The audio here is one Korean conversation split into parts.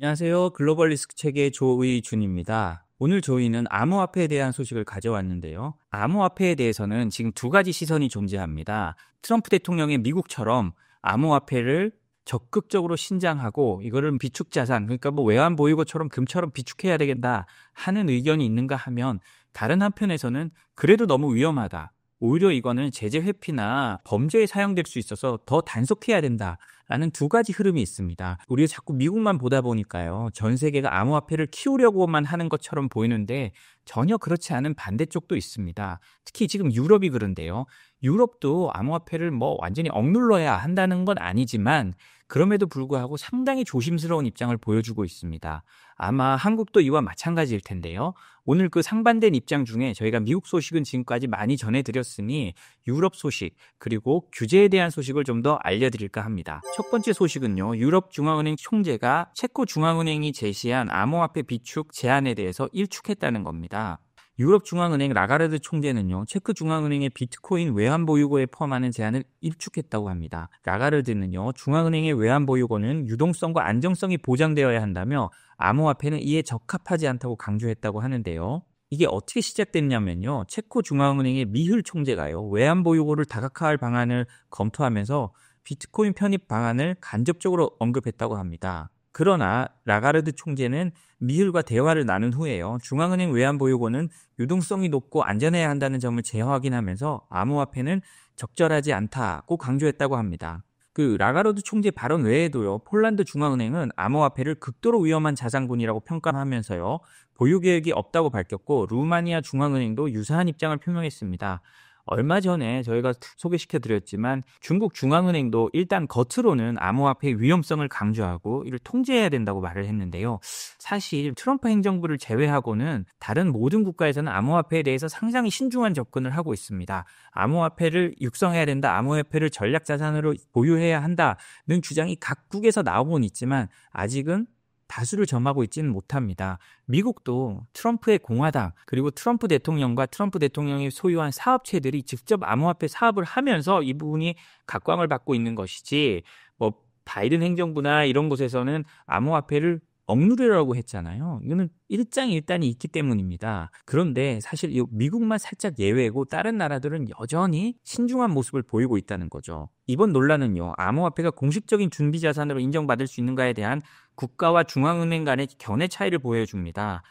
안녕하세요. 글로벌 리스크 체계 조의준입니다. 오늘 조의는 암호화폐에 대한 소식을 가져왔는데요. 암호화폐에 대해서는 지금 두 가지 시선이 존재합니다. 트럼프 대통령의 미국처럼 암호화폐를 적극적으로 신장하고 이거를 비축자산, 그러니까 뭐 외환 보유고처럼 금처럼 비축해야 되겠다 하는 의견이 있는가 하면, 다른 한편에서는 그래도 너무 위험하다, 오히려 이거는 제재 회피나 범죄에 사용될 수 있어서 더 단속해야 된다라는 두 가지 흐름이 있습니다. 우리가 자꾸 미국만 보다 보니까요, 전 세계가 암호화폐를 키우려고만 하는 것처럼 보이는데 전혀 그렇지 않은 반대쪽도 있습니다. 특히 지금 유럽이 그런데요. 유럽도 암호화폐를 뭐 완전히 억눌러야 한다는 건 아니지만 그럼에도 불구하고 상당히 조심스러운 입장을 보여주고 있습니다. 아마 한국도 이와 마찬가지일 텐데요. 오늘 그 상반된 입장 중에 저희가 미국 소식은 지금까지 많이 전해드렸으니 유럽 소식, 그리고 규제에 대한 소식을 좀 더 알려드릴까 합니다. 첫 번째 소식은요, 유럽 중앙은행 총재가 체코 중앙은행이 제시한 암호화폐 비축 제한에 대해서 일축했다는 겁니다. 유럽 중앙은행 라가르드 총재는요, 체크 중앙은행의 비트코인 외환 보유고에 포함하는 제한을 일축했다고 합니다. 라가르드는요, 중앙은행의 외환 보유고는 유동성과 안정성이 보장되어야 한다며 암호화폐는 이에 적합하지 않다고 강조했다고 하는데요. 이게 어떻게 시작됐냐면요, 체코 중앙은행의 미흘 총재가요, 외환 보유고를 다각화할 방안을 검토하면서 비트코인 편입 방안을 간접적으로 언급했다고 합니다. 그러나 라가르드 총재는 미흘과 대화를 나눈 후에요, 중앙은행 외환보유고는 유동성이 높고 안전해야 한다는 점을 재확인하면서 암호화폐는 적절하지 않다고 강조했다고 합니다. 그 라가르드 총재 발언 외에도요, 폴란드 중앙은행은 암호화폐를 극도로 위험한 자산군이라고 평가하면서요, 보유 계획이 없다고 밝혔고, 루마니아 중앙은행도 유사한 입장을 표명했습니다. 얼마 전에 저희가 소개시켜드렸지만 중국 중앙은행도 일단 겉으로는 암호화폐의 위험성을 강조하고 이를 통제해야 된다고 말을 했는데요. 사실 트럼프 행정부를 제외하고는 다른 모든 국가에서는 암호화폐에 대해서 상당히 신중한 접근을 하고 있습니다. 암호화폐를 육성해야 된다, 암호화폐를 전략자산으로 보유해야 한다는 주장이 각국에서 나오곤 있지만 아직은 다수를 점하고 있지는 못합니다. 미국도 트럼프의 공화당, 그리고 트럼프 대통령과 트럼프 대통령이 소유한 사업체들이 직접 암호화폐 사업을 하면서 이 부분이 각광을 받고 있는 것이지, 뭐 바이든 행정부나 이런 곳에서는 암호화폐를 억누르려고 했잖아요. 이거는 일장일단이 있기 때문입니다. 그런데 사실 이 미국만 살짝 예외고 다른 나라들은 여전히 신중한 모습을 보이고 있다는 거죠. 이번 논란은요, 암호화폐가 공식적인 준비자산으로 인정받을 수 있는가에 대한 국가와 중앙은행 간의 견해 차이를 보여줍니다.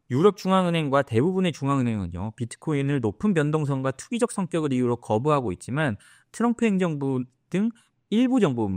유럽 중앙은행과 대부분의 중앙은행은요, 비트코인을 높은 변동성과 투기적 성격을 이유로 거부하고 있지만 트럼프 행정부 등 일부 정부,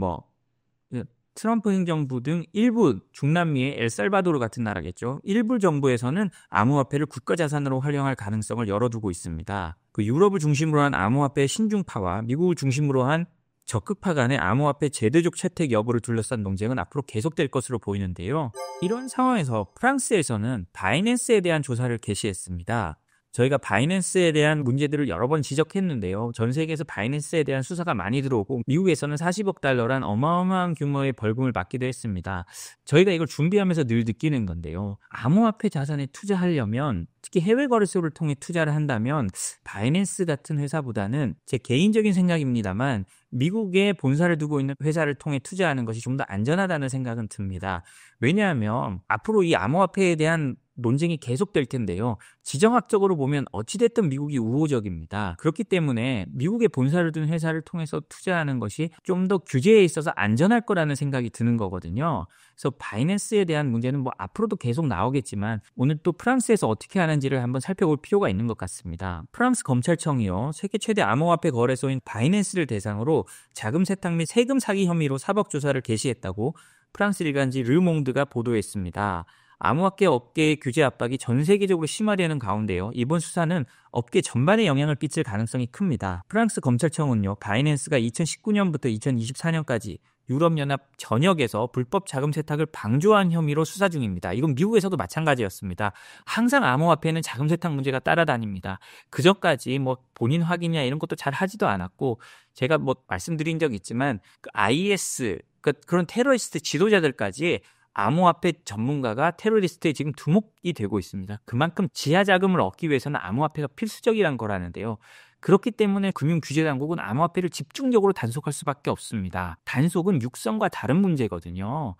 트럼프 행정부 등 일부 중남미의 엘살바도르 같은 나라겠죠, 일부 정부에서는 암호화폐를 국가자산으로 활용할 가능성을 열어두고 있습니다. 그 유럽을 중심으로 한 암호화폐 신중파와 미국을 중심으로 한 적극파 간의 암호화폐 제도적 채택 여부를 둘러싼 논쟁은 앞으로 계속될 것으로 보이는데요. 이런 상황에서 프랑스에서는 바이낸스에 대한 조사를 개시했습니다. 저희가 바이낸스에 대한 문제들을 여러 번 지적했는데요. 전 세계에서 바이낸스에 대한 수사가 많이 들어오고 미국에서는 40억 달러란 어마어마한 규모의 벌금을 받기도 했습니다. 저희가 이걸 준비하면서 늘 느끼는 건데요, 암호화폐 자산에 투자하려면, 특히 해외 거래소를 통해 투자를 한다면 바이낸스 같은 회사보다는, 제 개인적인 생각입니다만, 미국에 본사를 두고 있는 회사를 통해 투자하는 것이 좀 더 안전하다는 생각은 듭니다. 왜냐하면 앞으로 이 암호화폐에 대한 논쟁이 계속될 텐데요, 지정학적으로 보면 어찌됐든 미국이 우호적입니다. 그렇기 때문에 미국의 본사를 둔 회사를 통해서 투자하는 것이 좀 더 규제에 있어서 안전할 거라는 생각이 드는 거거든요. 그래서 바이낸스에 대한 문제는 뭐 앞으로도 계속 나오겠지만 오늘 또 프랑스에서 어떻게 하는지를 한번 살펴볼 필요가 있는 것 같습니다. 프랑스 검찰청이요, 세계 최대 암호화폐 거래소인 바이낸스를 대상으로 자금 세탁 및 세금 사기 혐의로 사법 조사를 개시했다고 프랑스 일간지 르몽드가 보도했습니다. 암호화폐 업계의 규제 압박이 전 세계적으로 심화되는 가운데요, 이번 수사는 업계 전반에 영향을 끼칠 가능성이 큽니다. 프랑스 검찰청은요, 바이낸스가 2019년부터 2024년까지 유럽연합 전역에서 불법 자금 세탁을 방조한 혐의로 수사 중입니다. 이건 미국에서도 마찬가지였습니다. 항상 암호화폐는 자금 세탁 문제가 따라다닙니다. 그전까지 뭐 본인 확인이나 이런 것도 잘 하지도 않았고, 제가 뭐 말씀드린 적 있지만 그 IS, 그런 테러리스트 지도자들까지 암호화폐 전문가가 테러리스트에 지금 두목이 되고 있습니다. 그만큼 지하 자금을 얻기 위해서는 암호화폐가 필수적이란 거라는데요. 그렇기 때문에 금융규제당국은 암호화폐를 집중적으로 단속할 수밖에 없습니다. 단속은 육성과 다른 문제거든요.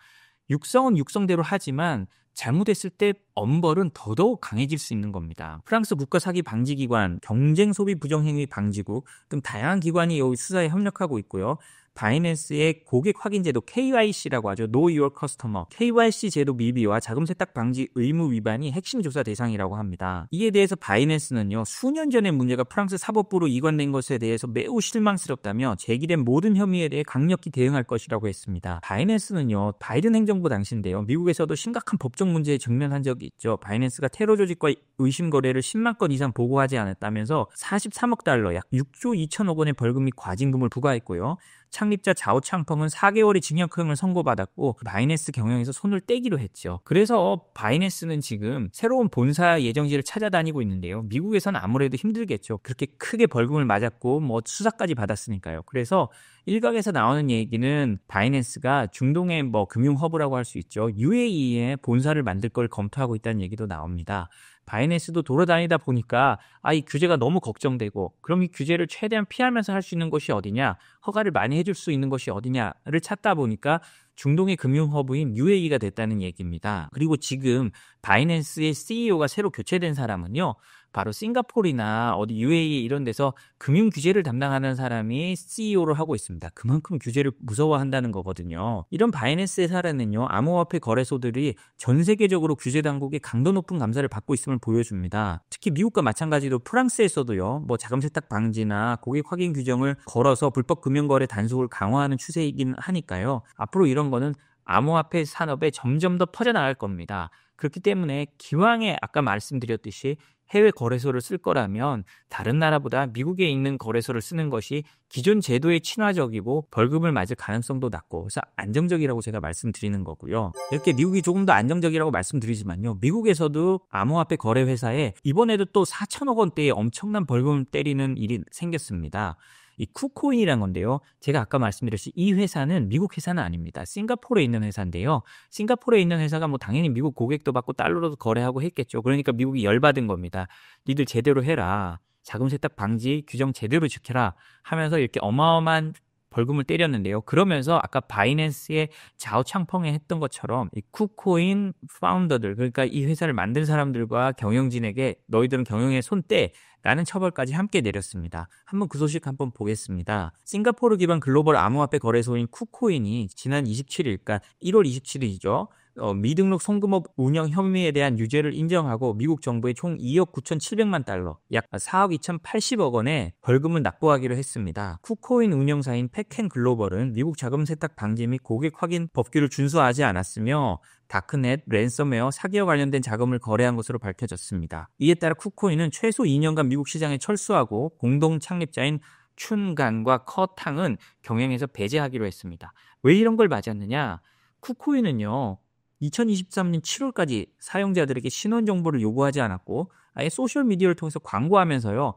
육성은 육성대로 하지만 잘못했을 때 엄벌은 더더욱 강해질 수 있는 겁니다. 프랑스 국가사기방지기관, 경쟁소비부정행위 방지국 등 다양한 기관이 이 수사에 협력하고 있고요. 바이낸스의 고객 확인 제도 KYC라고 하죠. Know Your Customer. KYC 제도 미비와 자금 세탁 방지 의무 위반이 핵심 조사 대상이라고 합니다. 이에 대해서 바이낸스는요. 수년 전의 문제가 프랑스 사법부로 이관된 것에 대해서 매우 실망스럽다며 제기된 모든 혐의에 대해 강력히 대응할 것이라고 했습니다. 바이낸스는요. 바이든 행정부 당시인데요. 미국에서도 심각한 법적 문제에 직면한 적이 있죠. 바이낸스가 테러 조직과 의심 거래를 10만 건 이상 보고하지 않았다면서 43억 달러, 약 6조 2천억 원의 벌금 및 과징금을 부과했고요. 창립자 자오 창펑은 4개월의 징역형을 선고받았고 바이낸스 경영에서 손을 떼기로 했죠. 그래서 바이낸스는 지금 새로운 본사 예정지를 찾아다니고 있는데요. 미국에서는 아무래도 힘들겠죠. 그렇게 크게 벌금을 맞았고 수사까지 받았으니까요. 그래서 일각에서 나오는 얘기는 바이낸스가 중동의 금융 허브라고 할 수 있죠. UAE에 본사를 만들 걸 검토하고 있다는 얘기도 나옵니다. 바이낸스도 돌아다니다 보니까 이 규제가 너무 걱정되고 그럼 이 규제를 최대한 피하면서 할 수 있는 것이 어디냐, 허가를 많이 해줄 수 있는 것이 어디냐를 찾다 보니까 중동의 금융 허브인 UAE가 됐다는 얘기입니다. 그리고 지금 바이낸스의 CEO가 새로 교체된 사람은요. 바로 싱가포르나 UAE 이런 데서 금융 규제를 담당하는 사람이 CEO를 하고 있습니다. 그만큼 규제를 무서워한다는 거거든요. 이런 바이낸스의 사례는요. 암호화폐 거래소들이 전 세계적으로 규제 당국의 강도 높은 감사를 받고 있음을 보여줍니다. 특히 미국과 마찬가지로 프랑스에서도요. 자금 세탁 방지나 고객 확인 규정을 걸어서 불법 금융거래 단속을 강화하는 추세이긴 하니까요. 앞으로 이런 거는 암호화폐 산업에 점점 더 퍼져나갈 겁니다. 그렇기 때문에 기왕에 아까 말씀드렸듯이 해외 거래소를 쓸 거라면 다른 나라보다 미국에 있는 거래소를 쓰는 것이 기존 제도에 친화적이고 벌금을 맞을 가능성도 낮고 그래서 안정적이라고 제가 말씀드리는 거고요. 이렇게 미국이 조금 더 안정적이라고 말씀드리지만요. 미국에서도 암호화폐 거래 회사에 이번에도 또 4천억 원대의 엄청난 벌금을 때리는 일이 생겼습니다. 이 쿠코인이란 건데요. 제가 아까 말씀드렸듯이 이 회사는 미국 회사는 아닙니다. 싱가포르에 있는 회사인데요. 싱가포르에 있는 회사가 당연히 미국 고객도 받고 달러로도 거래하고 했겠죠. 그러니까 미국이 열받은 겁니다. 니들 제대로 해라. 자금 세탁 방지 규정 제대로 지켜라 하면서 이렇게 어마어마한 벌금을 때렸는데요. 그러면서 아까 바이낸스의 자오 창펑에 했던 것처럼 이 쿠코인 파운더들, 그러니까 이 회사를 만든 사람들과 경영진에게 너희들은 경영에 손 떼! 라는 처벌까지 함께 내렸습니다. 한번 그 소식 한번 보겠습니다. 싱가포르 기반 글로벌 암호화폐 거래소인 쿠코인이 지난 27일, 그러니까 1월 27일이죠. 미등록 송금업 운영 혐의에 대한 유죄를 인정하고 미국 정부에 총 2억 9,700만 달러, 약 4억 2,080억 원의 벌금을 납부하기로 했습니다. 쿠코인 운영사인 팩켄글로벌은 미국 자금 세탁 방지 및 고객 확인 법규를 준수하지 않았으며 다크넷, 랜섬웨어, 사기와 관련된 자금을 거래한 것으로 밝혀졌습니다. 이에 따라 쿠코인은 최소 2년간 미국 시장에 철수하고 공동 창립자인 춘간과 커탕은 경영에서 배제하기로 했습니다. 왜 이런 걸 맞았느냐? 쿠코인은요. 2023년 7월까지 사용자들에게 신원 정보를 요구하지 않았고 아예 소셜미디어를 통해서 광고하면서요.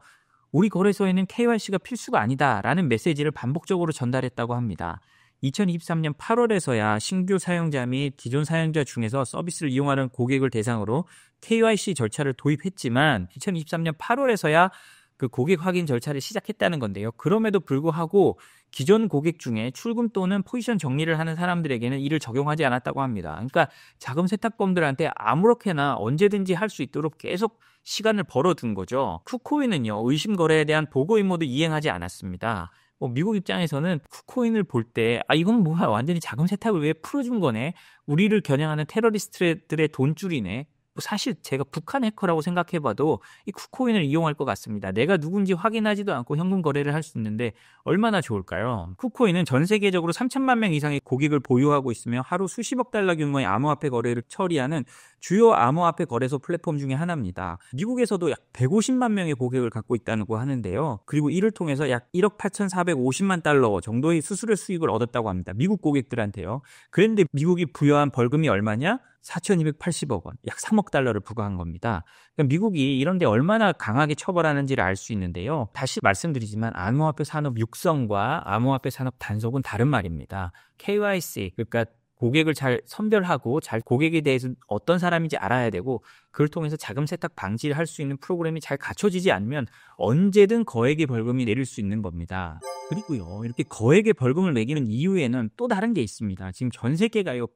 우리 거래소에는 KYC가 필수가 아니다라는 메시지를 반복적으로 전달했다고 합니다. 2023년 8월에서야 신규 사용자 및 기존 사용자 중에서 서비스를 이용하는 고객을 대상으로 KYC 절차를 도입했지만 2023년 8월에서야 그 고객 확인 절차를 시작했다는 건데요. 그럼에도 불구하고 기존 고객 중에 출금 또는 포지션 정리를 하는 사람들에게는 이를 적용하지 않았다고 합니다. 그러니까 자금 세탁범들한테 아무렇게나 언제든지 할 수 있도록 계속 시간을 벌어둔 거죠. 쿠코인은요. 의심 거래에 대한 보고 임무도 이행하지 않았습니다. 미국 입장에서는 쿠코인을 볼 때 이건 뭐야 완전히 자금 세탁을 왜 풀어준 거네. 우리를 겨냥하는 테러리스트들의 돈줄이네. 사실 제가 북한 해커라고 생각해봐도 이 쿠코인을 이용할 것 같습니다. 내가 누군지 확인하지도 않고 현금 거래를 할 수 있는데 얼마나 좋을까요? 쿠코인은 전 세계적으로 3천만 명 이상의 고객을 보유하고 있으며 하루 수십억 달러 규모의 암호화폐 거래를 처리하는 주요 암호화폐 거래소 플랫폼 중에 하나입니다. 미국에서도 약 150만 명의 고객을 갖고 있다고 하는데요. 그리고 이를 통해서 약 1억 8,450만 달러 정도의 수수료 수익을 얻었다고 합니다. 미국 고객들한테요. 그런데 미국이 부여한 벌금이 얼마냐? 4,280억 원, 약 3억 달러를 부과한 겁니다. 그러니까 미국이 이런 데 얼마나 강하게 처벌하는지를 알 수 있는데요. 다시 말씀드리지만 암호화폐 산업 육성과 암호화폐 산업 단속은 다른 말입니다. KYC, 그러니까 고객을 잘 선별하고 잘 고객에 대해서 어떤 사람인지 알아야 되고 그걸 통해서 자금 세탁 방지를 할 수 있는 프로그램이 잘 갖춰지지 않으면 언제든 거액의 벌금이 내릴 수 있는 겁니다. 그리고요. 이렇게 거액의 벌금을 매기는 이유에는 또 다른 게 있습니다. 지금 전 세계가요.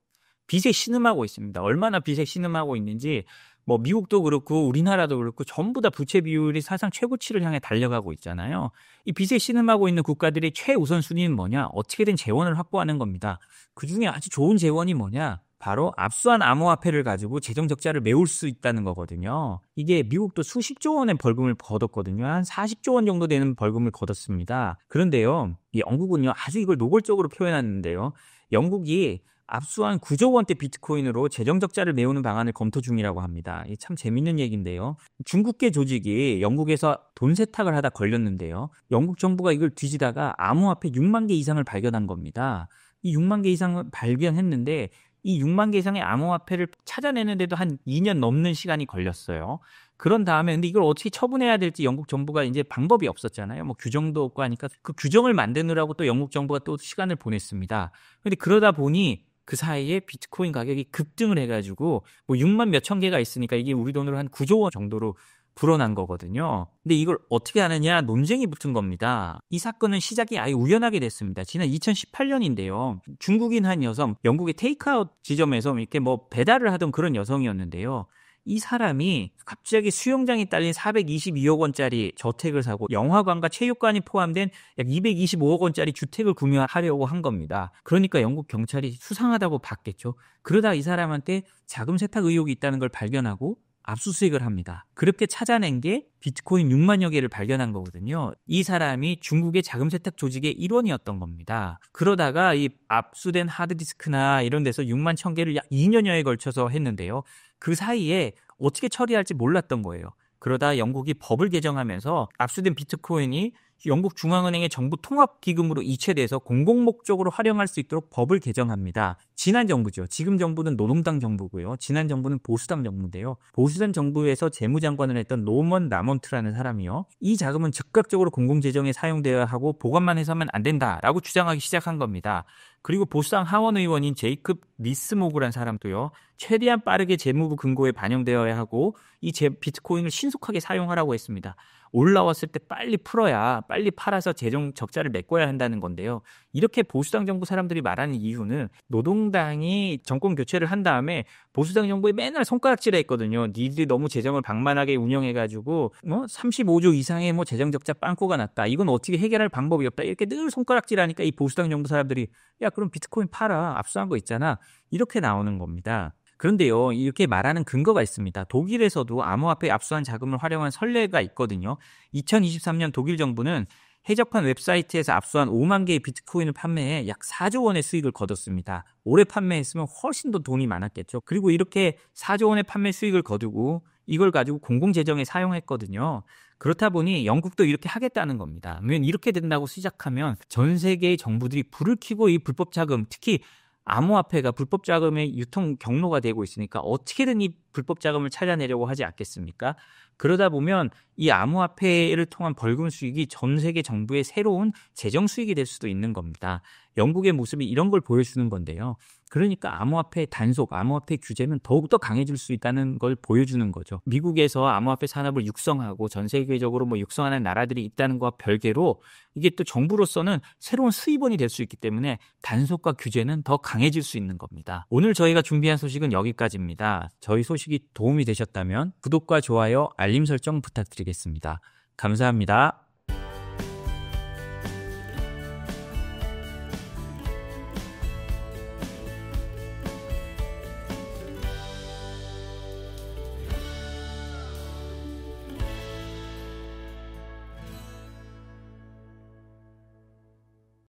빚에 신음하고 있습니다. 얼마나 빚에 신음하고 있는지 뭐 미국도 그렇고 우리나라도 그렇고 전부 다 부채 비율이 사상 최고치를 향해 달려가고 있잖아요. 이 빚에 신음하고 있는 국가들의 최우선 순위는 뭐냐? 어떻게든 재원을 확보하는 겁니다. 그중에 아주 좋은 재원이 뭐냐? 바로 압수한 암호화폐를 가지고 재정 적자를 메울 수 있다는 거거든요. 이게 미국도 수십조 원의 벌금을 거뒀거든요. 한 40조 원 정도 되는 벌금을 거뒀습니다. 그런데요, 이 영국은요, 아주 이걸 노골적으로 표현하는데요. 영국이 압수한 9조 원대 비트코인으로 재정 적자를 메우는 방안을 검토 중이라고 합니다. 이게 참 재밌는 얘기인데요. 중국계 조직이 영국에서 돈 세탁을 하다 걸렸는데요. 영국 정부가 이걸 뒤지다가 암호화폐 6만 개 이상을 발견한 겁니다. 이 6만 개 이상을 발견했는데 이 6만 개 이상의 암호화폐를 찾아내는데도 한 2년 넘는 시간이 걸렸어요. 그런 다음에 근데 이걸 어떻게 처분해야 될지 영국 정부가 이제 방법이 없었잖아요. 뭐 규정도 없고 하니까 그 규정을 만드느라고 또 영국 정부가 또 시간을 보냈습니다. 근데 그러다 보니 그 사이에 비트코인 가격이 급등을 해가지고 뭐 6만 몇천 개가 있으니까 이게 우리 돈으로 한 9조 원 정도로 불어난 거거든요. 근데 이걸 어떻게 하느냐 논쟁이 붙은 겁니다. 이 사건은 시작이 아예 우연하게 됐습니다. 지난 2018년인데요. 중국인 한 여성, 영국의 테이크아웃 지점에서 이렇게 뭐 배달을 하던 그런 여성이었는데요. 이 사람이 갑자기 수영장이 딸린 422억 원짜리 저택을 사고 영화관과 체육관이 포함된 약 225억 원짜리 주택을 구매하려고 한 겁니다. 그러니까 영국 경찰이 수상하다고 봤겠죠. 그러다 이 사람한테 자금 세탁 의혹이 있다는 걸 발견하고 압수수색을 합니다. 그렇게 찾아낸 게 비트코인 6만여 개를 발견한 거거든요. 이 사람이 중국의 자금 세탁 조직의 일원이었던 겁니다. 그러다가 이 압수된 하드디스크나 이런 데서 6만 1,000개를 약 2년여에 걸쳐서 했는데요. 그 사이에 어떻게 처리할지 몰랐던 거예요. 그러다 영국이 법을 개정하면서 압수된 비트코인이 영국 중앙은행의 정부 통합기금으로 이체돼서 공공목적으로 활용할 수 있도록 법을 개정합니다. 지난 정부죠. 지금 정부는 노동당 정부고요. 지난 정부는 보수당 정부인데요. 보수당 정부에서 재무장관을 했던 노먼 라몬트라는 사람이요. 이 자금은 즉각적으로 공공재정에 사용되어야 하고 보관만 해서는 안 된다라고 주장하기 시작한 겁니다. 그리고 보수당 하원 의원인 제이콥 리스모그란 사람도요. 최대한 빠르게 재무부 금고에 반영되어야 하고 이 비트코인을 신속하게 사용하라고 했습니다. 올라왔을 때 빨리 풀어야 빨리 팔아서 재정 적자를 메꿔야 한다는 건데요. 이렇게 보수당 정부 사람들이 말하는 이유는 노동당이 정권 교체를 한 다음에 보수당 정부에 맨날 손가락질을 했거든요. 니들이 너무 재정을 방만하게 운영해가지고 35조 이상의 뭐 재정 적자 빵꾸가 났다. 이건 어떻게 해결할 방법이 없다. 이렇게 늘 손가락질하니까 이 보수당 정부 사람들이 야 그럼 비트코인 팔아. 압수한 거 있잖아. 이렇게 나오는 겁니다. 그런데요, 이렇게 말하는 근거가 있습니다. 독일에서도 암호화폐 압수한 자금을 활용한 선례가 있거든요. 2023년 독일 정부는 해적판 웹사이트에서 압수한 5만 개의 비트코인을 판매해 약 4조 원의 수익을 거뒀습니다. 올해 판매했으면 훨씬 더 돈이 많았겠죠. 그리고 이렇게 4조 원의 판매 수익을 거두고 이걸 가지고 공공재정에 사용했거든요. 그렇다 보니 영국도 이렇게 하겠다는 겁니다. 왜냐면 이렇게 된다고 시작하면 전 세계의 정부들이 불을 켜고 이 불법 자금, 특히 암호화폐가 불법 자금의 유통 경로가 되고 있으니까 어떻게든 이 불법 자금을 찾아내려고 하지 않겠습니까? 그러다 보면 이 암호화폐를 통한 벌금 수익이 전 세계 정부의 새로운 재정 수익이 될 수도 있는 겁니다. 영국의 모습이 이런 걸 보여주는 건데요. 그러니까 암호화폐 단속, 암호화폐 규제는 더욱더 강해질 수 있다는 걸 보여주는 거죠. 미국에서 암호화폐 산업을 육성하고 전 세계적으로 뭐 육성하는 나라들이 있다는 것과 별개로 이게 또 정부로서는 새로운 수입원이 될 수 있기 때문에 단속과 규제는 더 강해질 수 있는 겁니다. 오늘 저희가 준비한 소식은 여기까지입니다. 저희 소식이 도움이 되셨다면 구독과 좋아요, 알림 설정 부탁드리겠습니다. 감사합니다.